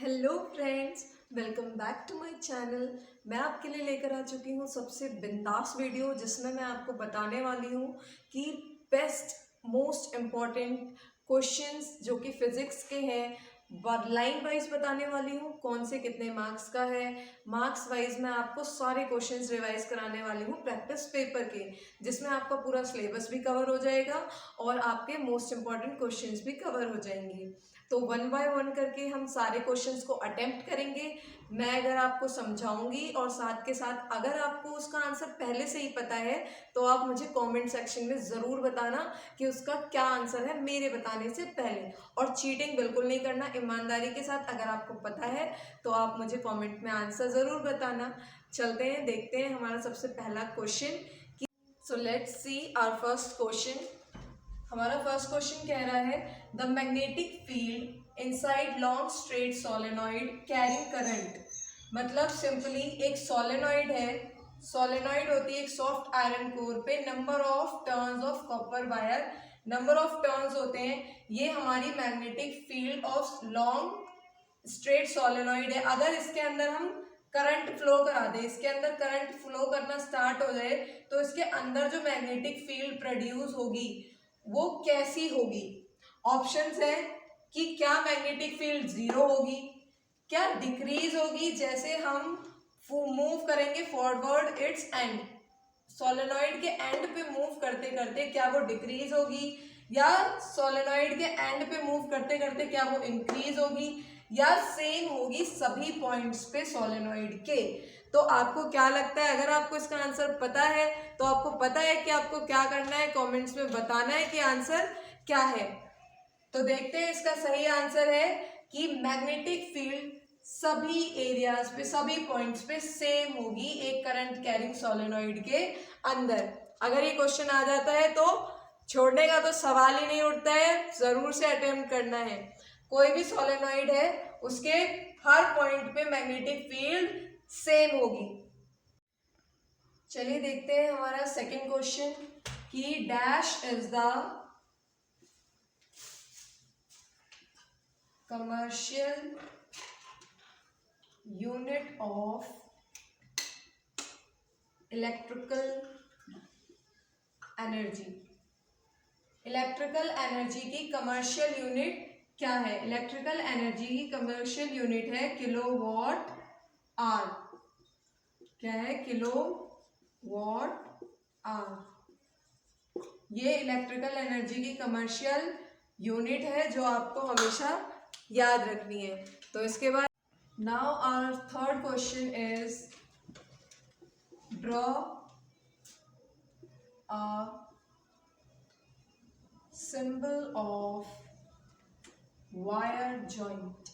Hello friends, welcome back to my channel. मैं आपके लिए लेकर आ चुकी हूँ सबसे बिंदास वीडियो, जिसमें मैं आपको बताने वाली हूँ कि बेस्ट मोस्ट इम्पॉर्टेंट क्वेश्चंस जो कि फिजिक्स के हैं लाइन वाइज बताने वाली हूँ। कौन से कितने मार्क्स का है, मार्क्स वाइज मैं आपको सारे क्वेश्चंस रिवाइज कराने वाली हूँ प्रैक्टिस पेपर के, जिसमें आपका पूरा सिलेबस भी कवर हो जाएगा और आपके मोस्ट इम्पॉर्टेंट क्वेश्चंस भी कवर हो जाएंगे। तो वन बाय वन करके हम सारे क्वेश्चंस को अटेम्प्ट करेंगे। मैं अगर आपको समझाऊंगी और साथ के साथ अगर आपको उसका आंसर पहले से ही पता है तो आप मुझे कमेंट सेक्शन में ज़रूर बताना कि उसका क्या आंसर है मेरे बताने से पहले। और चीटिंग बिल्कुल नहीं करना, ईमानदारी के साथ अगर आपको पता है तो आप मुझे कमेंट में आंसर ज़रूर बताना। चलते हैं, देखते हैं हमारा सबसे पहला क्वेश्चन कि so let's see our first question. हमारा फर्स्ट क्वेश्चन कह रहा है the magnetic field inside long straight solenoid carrying current. मतलब सिंपली एक सोलेनॉइड है, सोलेनॉइड होती है एक सॉफ्ट आयरन कोर पे, number of turns of copper wire, number of turns होते हैं। ये हमारी magnetic field of long straight solenoid है। अगर इसके अंदर हम करंट फ्लो करा दे, इसके अंदर करंट फ्लो करना स्टार्ट हो जाए तो इसके अंदर जो मैग्नेटिक फील्ड प्रोड्यूस होगी वो कैसी होगी। ऑप्शंस है कि क्या मैग्नेटिक फील्ड जीरो होगी, क्या डिक्रीज होगी जैसे हम मूव करेंगे फॉरवर्ड इट्स एंड, सोलेनॉइड के एंड पे मूव करते करते क्या वो डिक्रीज होगी, या सोलेनॉइड के एंड पे मूव करते करते क्या वो इंक्रीज होगी, या सेम होगी सभी पॉइंट्स पे सोलेनॉइड के। तो आपको क्या लगता है? अगर आपको इसका आंसर पता है तो आपको पता है कि आपको क्या करना है, कमेंट्स में बताना है कि आंसर क्या है। तो देखते हैं, इसका सही आंसर है कि मैग्नेटिक फील्ड सभी एरियाज पे सभी पॉइंट्स पे सेम होगी एक करंट कैरिंग सोलेनॉइड के अंदर। अगर ये क्वेश्चन आ जाता है तो छोड़ने का तो सवाल ही नहीं उठता है, जरूर से अटेम्प्ट करना है। कोई भी सोलेनॉइड है उसके हर पॉइंट पे मैग्नेटिक फील्ड सेम होगी। चलिए देखते हैं हमारा सेकंड क्वेश्चन कि dash is the commercial unit of electrical energy. Electrical energy की कमर्शियल यूनिट क्या है? इलेक्ट्रिकल एनर्जी की कमर्शियल यूनिट है किलोवाट आवर। क्या है? Kilowatt hour. ये इलेक्ट्रिकल एनर्जी की कमर्शियल यूनिट है जो आपको हमेशा याद रखनी है। तो इसके बाद now our third question is draw a symbol of wire joint।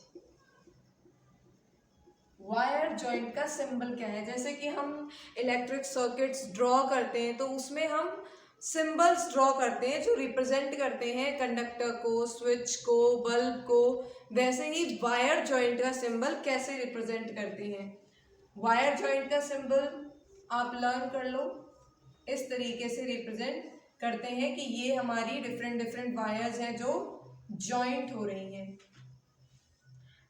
Wire joint का सिंबल क्या है? जैसे कि हम इलेक्ट्रिक सर्किट्स ड्रॉ करते हैं तो उसमें हम सिंबल्स ड्रॉ करते हैं जो रिप्रेजेंट करते हैं कंडक्टर को, स्विच को, बल्ब को। वैसे ही वायर जॉइंट का सिंबल कैसे रिप्रेजेंट करते हैं? वायर जॉइंट का सिंबल आप लर्न कर लो, इस तरीके से रिप्रेजेंट करते हैं कि ये हमारी डिफरेंट डिफरेंट वायर्स हैं जो जॉइंट हो रही हैं।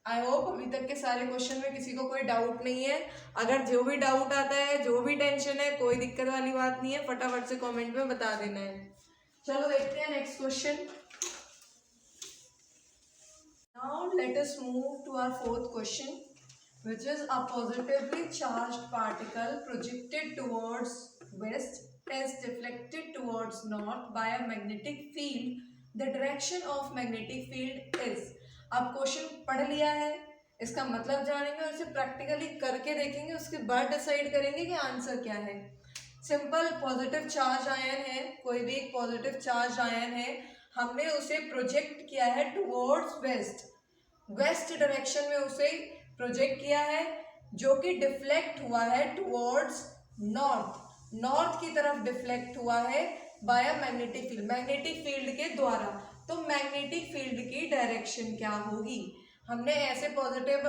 आई होप अभी तक के सारे क्वेश्चन में किसी को कोई डाउट नहीं है। अगर जो भी डाउट आता है, जो भी टेंशन है, कोई दिक्कत वाली बात नहीं है, फटाफट से कमेंट में बता देना है। चलो देखते हैं next question. Now let us move to our fourth question, which is a positively charged particle projected towards west is deflected towards north by a magnetic field. The direction of magnetic field is। अब question पढ़ लिया है, इसका मतलब जानेंगे और इसे practically करके देखेंगे, उसके बाद डिसाइड करेंगे कि आंसर क्या है। सिंपल पॉजिटिव चार्ज आयन है, कोई भी एक पॉजिटिव चार्ज आयन है, हमने उसे प्रोजेक्ट किया है टुवर्ड्स वेस्ट, वेस्ट डायरेक्शन में उसे प्रोजेक्ट किया है, जो कि डिफ्लेक्ट हुआ है टुवर्ड्स नॉर्थ, नॉर्थ की तरफ डिफ्लेक्ट हुआ है by a magnetic field, magnetic field के द्वारा। तो मैग्नेटिक फील्ड की डायरेक्शन क्या होगी? हमने ऐसे पॉजिटिव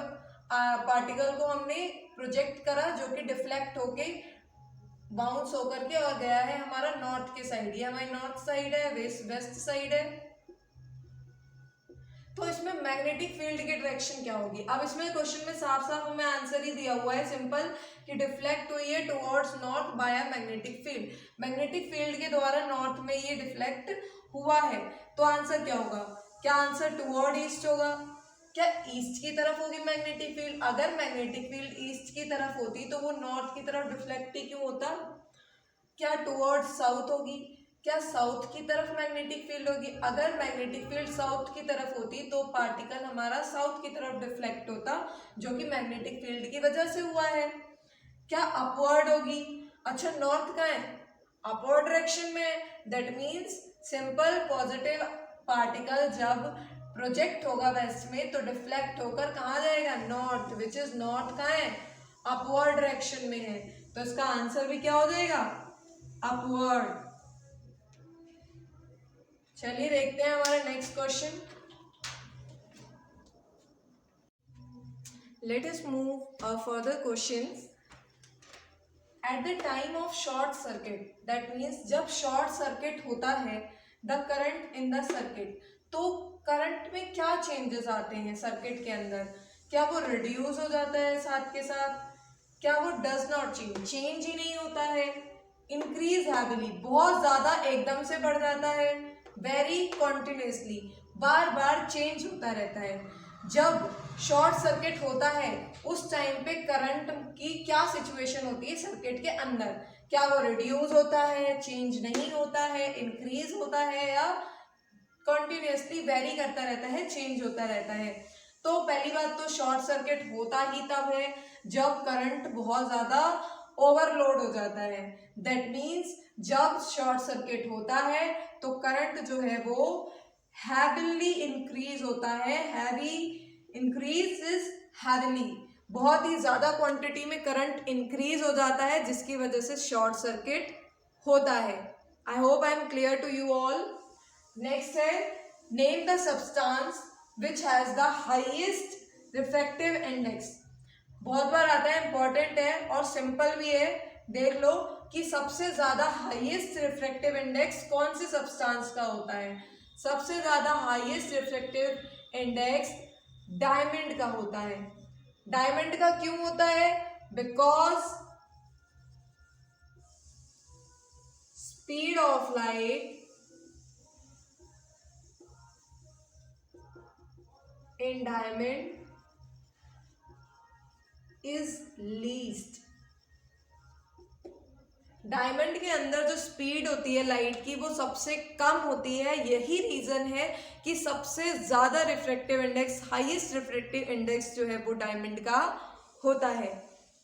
पार्टिकल को हमने प्रोजेक्ट करा जो कि डिफ्लेक्ट होके बाउंस होकर के और गया है हमारा नॉर्थ के साइड, ये हमारी नॉर्थ साइड है, वेस्ट साइड है। तो इसमें मैग्नेटिक फील्ड की डायरेक्शन क्या होगी। अब इसमें क्वेश्चन में साफ साफ हमें आंसर ही दिया हुआ है सिंपल कि डिफ्लेक्ट हुई है towards north bye a magnetic field, magnetic field के द्वारा नॉर्थ में ये डिफ्लेक्ट हुआ है। तो आंसर क्या होगा, क्या आंसर टुवर्ड ईस्ट होगा, क्या ईस्ट की तरफ होगी मैग्नेटिक फील्ड। अगर मैग्नेटिक फील्ड ईस्ट की तरफ होती तो वो नॉर्थ की तरफ डिफ्लेक्ट ही क्यों होता। क्या टुवर्ड साउथ होगी, क्या साउथ की तरफ मैग्नेटिक फील्ड होगी। अगर मैग्नेटिक फील्ड साउथ की तरफ होती तो पार्टिकल हमारा साउथ की तरफ डिफ्लेक्ट होता, जो कि मैग्नेटिक फील्ड की वजह से हुआ है। क्या अपवर्ड होगी, अच्छा नॉर्थ का है, अपवर्ड डायरेक्शन में, that means simple positive particle जब प्रोजेक्ट होगा वेस्ट में तो डिफ्लेक्ट होकर कहाँ जाएगा, नॉर्थ, विच इज नॉर्थ का है, अपवर्ड डायरेक्शन में है। तो इसका आंसर भी क्या हो जाएगा, अपवर्ड। चलिए देखते हैं हमारा next question. Late us move a further questions. At the time of short circuit, that means जब शॉर्ट सर्किट होता है, the current in the circuit, तो करंट में क्या चेंजेस आते हैं सर्किट के अंदर, क्या वो रिड्यूस हो जाता है साथ के साथ, क्या वो डज नॉट चेंज, चेंज ही नहीं होता है, इंक्रीज हैविली, बहुत ज्यादा एकदम से बढ़ जाता है, वेरी कॉन्टिन्यूसली, बार बार चेंज होता रहता है। जब शॉर्ट सर्किट होता है उस टाइम पे करंट की क्या सिचुएशन होती है सर्किट के अंदर, क्या वो रिड्यूस होता है, चेंज नहीं होता है, इंक्रीज होता है, या कंटिन्यूअसली वेरी करता रहता है, चेंज होता रहता है। तो पहली बात तो शॉर्ट सर्किट होता ही तब है जब करंट बहुत ज्यादा ओवरलोड हो जाता है, दैट मीन्स जब शॉर्ट सर्किट होता है तो करंट जो है वो हैविली इंक्रीज होता है, हैवी इंक्रीज इज हैविली, बहुत ही ज्यादा क्वांटिटी में करंट इंक्रीज हो जाता है जिसकी वजह से शॉर्ट सर्किट होता है। I hope I am clear to you all. Next है name the substance which has the highest refractive index. बहुत बार आता है, इंपॉर्टेंट है और सिंपल भी है, देख लो कि सबसे ज्यादा हाईएस्ट रिफ्रैक्टिव इंडेक्स कौन से सब्सटेंस का होता है। सबसे ज्यादा हाईएस्ट रिफ्रैक्टिव इंडेक्स डायमंड का होता है। डायमंड का क्यों होता है, because speed of light in diamond is least। Diamond के अंदर जो स्पीड होती है लाइट की वो सबसे कम होती है, यही रीजन है कि सबसे ज्यादा refractive index, highest refractive index जो है वो डायमंड का होता है।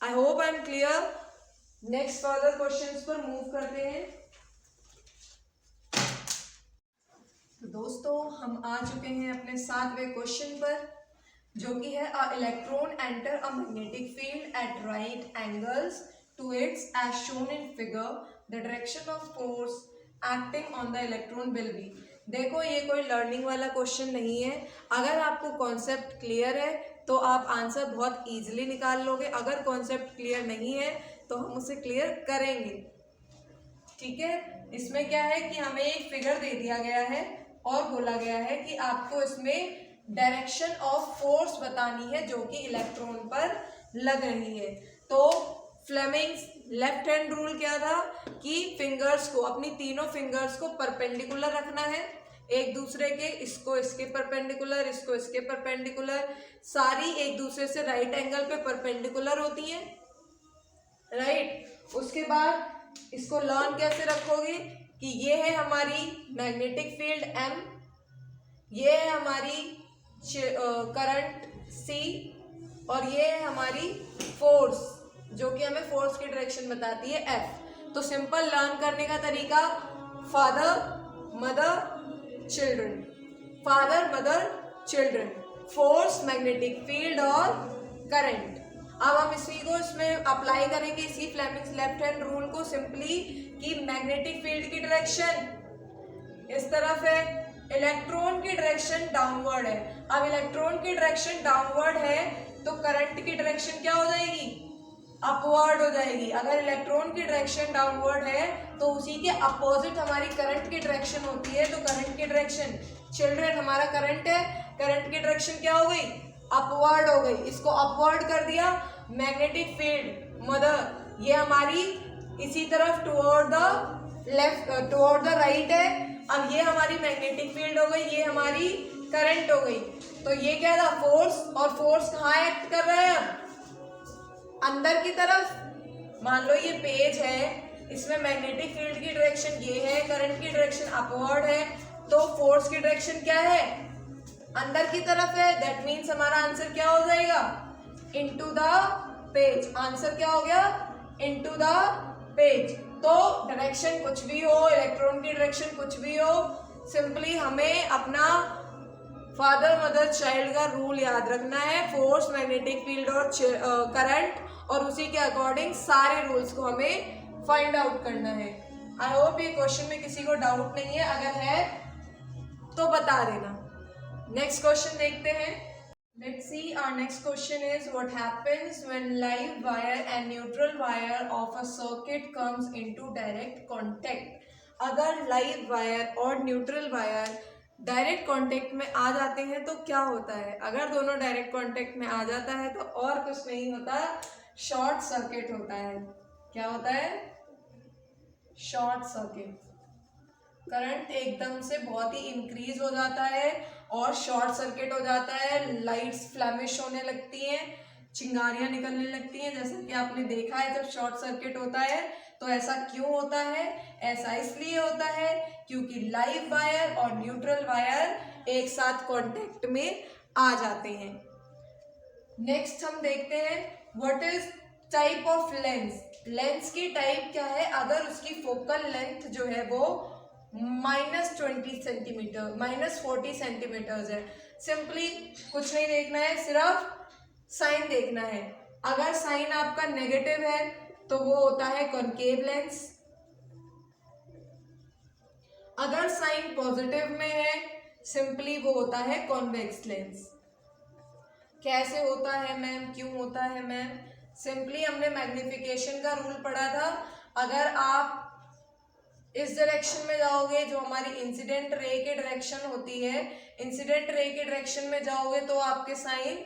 I hope I am clear. Next further questions पर मूव करते हैं। तो दोस्तों हम आ चुके हैं अपने 7वें क्वेश्चन पर, जो कि है a electron enter a magnetic field at right angles to its as shown in figure, the direction of force acting on the electron will be. देखो ये कोई लर्निंग वाला क्वेश्चन नहीं है, अगर आपको कॉन्सेप्ट क्लियर है तो आप आंसर बहुत ईजिली निकाल लोगे, अगर कॉन्सेप्ट क्लियर नहीं है तो हम उसे क्लियर करेंगे, ठीक है। इसमें क्या है कि हमें एक फिगर दे दिया गया है और बोला गया है कि आपको इसमें डायरेक्शन ऑफ फोर्स बतानी है जो कि इलेक्ट्रॉन पर लग रही है। तो फ्लेमिंग्स लेफ्ट हैंड रूल क्या था कि फिंगर्स को, अपनी तीनों फिंगर्स को परपेंडिकुलर रखना है एक दूसरे के, इसको इसके परपेंडिकुलर, इसको इसके परपेंडिकुलर, सारी एक दूसरे से राइट एंगल पे परपेंडिकुलर होती हैं, राइट। उसके बाद इसको लर्न कैसे रखोगे कि ये है हमारी मैग्नेटिक फील्ड M, ये है हमारी करंट C, और ये है हमारी फोर्स जो कि हमें फोर्स की डायरेक्शन बताती है F। तो सिंपल लर्न करने का तरीका, father mother children, father mother children, force magnetic field और करंट। अब हम इसी को इसमें अप्लाई करेंगे, इसी फ्लेमिंग्स लेफ्ट हैंड रूल को सिंपली कि मैग्नेटिक फील्ड की डायरेक्शन इस तरफ है, इलेक्ट्रॉन की डायरेक्शन डाउनवर्ड है। अब इलेक्ट्रॉन की डायरेक्शन डाउनवर्ड है तो करंट की डायरेक्शन क्या हो जाएगी, अपवर्ड हो जाएगी। अगर इलेक्ट्रॉन की डायरेक्शन डाउनवर्ड है तो उसी के अपोजिट हमारी करंट की डायरेक्शन होती है, तो करंट की डायरेक्शन, चिल्ड्रन हमारा करंट है, करंट की डायरेक्शन क्या हो गई, अपवर्ड हो गई, इसको अपवर्ड कर दिया, मैग्नेटिक फील्ड मदर ये हमारी इसी तरफ toward the left toward the right है। अब ये हमारी मैग्नेटिक फील्ड हो गई, ये हमारी करंट हो गई। तो ये क्या था, फोर्स, और फोर्स कहाँ एक्ट कर रहा है, अब अंदर की तरफ। मान लो ये पेज है, इसमें मैग्नेटिक फील्ड की डायरेक्शन ये है, करंट की डायरेक्शन अपवर्ड है, तो फोर्स की डायरेक्शन क्या है, अंदर की तरफ है। दैट मीन्स हमारा आंसर क्या हो जाएगा, इनटू द पेज। आंसर क्या हो गया, इनटू द पेज। तो डायरेक्शन कुछ भी हो, इलेक्ट्रॉन की डायरेक्शन कुछ भी हो, सिंपली हमें अपना फादर मदर चाइल्ड का रूल याद रखना है, फोर्स, मैग्नेटिक फील्ड और करंट, और उसी के अकॉर्डिंग सारे रूल्स को हमें फाइंड आउट करना है। आई होप ये क्वेश्चन में किसी को डाउट नहीं है, अगर है तो बता देना। नेक्स्ट क्वेश्चन देखते हैं। Let's see, our next question is what happens when live wire and neutral wire of a circuit comes into direct contact। अगर live wire और neutral wire डायरेक्ट कांटेक्ट में आ जाते हैं तो क्या होता है। अगर दोनों डायरेक्ट कांटेक्ट में आ जाता है तो और कुछ नहीं होता, शॉर्ट सर्किट होता है। क्या होता है, शॉर्ट सर्किट। करंट एकदम से बहुत ही इंक्रीज हो जाता है और शॉर्ट सर्किट हो जाता है, लाइट्स फ्लैमिश होने लगती हैं, चिंगारियां निकलने लगती हैं, जैसा कि आपने देखा है जब शॉर्ट सर्किट होता है। तो ऐसा क्यों होता है, ऐसा इसलिए होता है क्योंकि लाइव वायर और न्यूट्रल वायर एक साथ कांटेक्ट में आ जाते हैं। नेक्स्ट हम देखते हैं what is type of lens. Lens की टाइप क्या है, अगर उसकी फोकल लेंथ जो है वो -20 सेंटीमीटर, -40 सेंटीमीटर है। सिंपली कुछ नहीं देखना है, सिर्फ साइन देखना है। अगर साइन आपका नेगेटिव है तो वो होता है कॉनकेव लेंस, अगर साइन पॉजिटिव में है सिंपली वो होता है कॉन्वेक्स लेंस। कैसे होता है मैम, क्यों होता है मैम, सिंपली हमने मैग्निफिकेशन का रूल पढ़ा था। अगर आप इस डायरेक्शन में जाओगे जो हमारी इंसिडेंट रे की डायरेक्शन होती है, इंसिडेंट रे की डायरेक्शन में जाओगे तो आपके साइन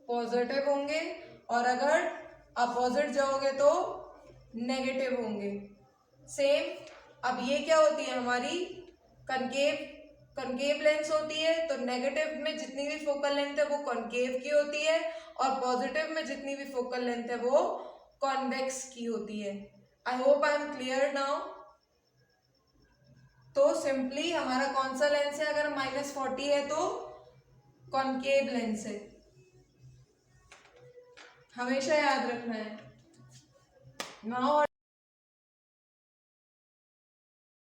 पॉजिटिव होंगे, और अगर अपोजिट जाओगे तो नेगेटिव होंगे। सेम अब ये क्या होती है हमारी कनकेव लेंस होती है, तो नेगेटिव में जितनी भी फोकल लेंथ है वो कॉनकेव की होती है, और पॉजिटिव में जितनी भी फोकल लेंथ है वो कॉन्वेक्स की होती है। I hope I am clear now. तो सिंपली हमारा कौन सा लेंस है, अगर -40 है तो कॉनकेव लेंस है, हमेशा याद रखना है। नाउ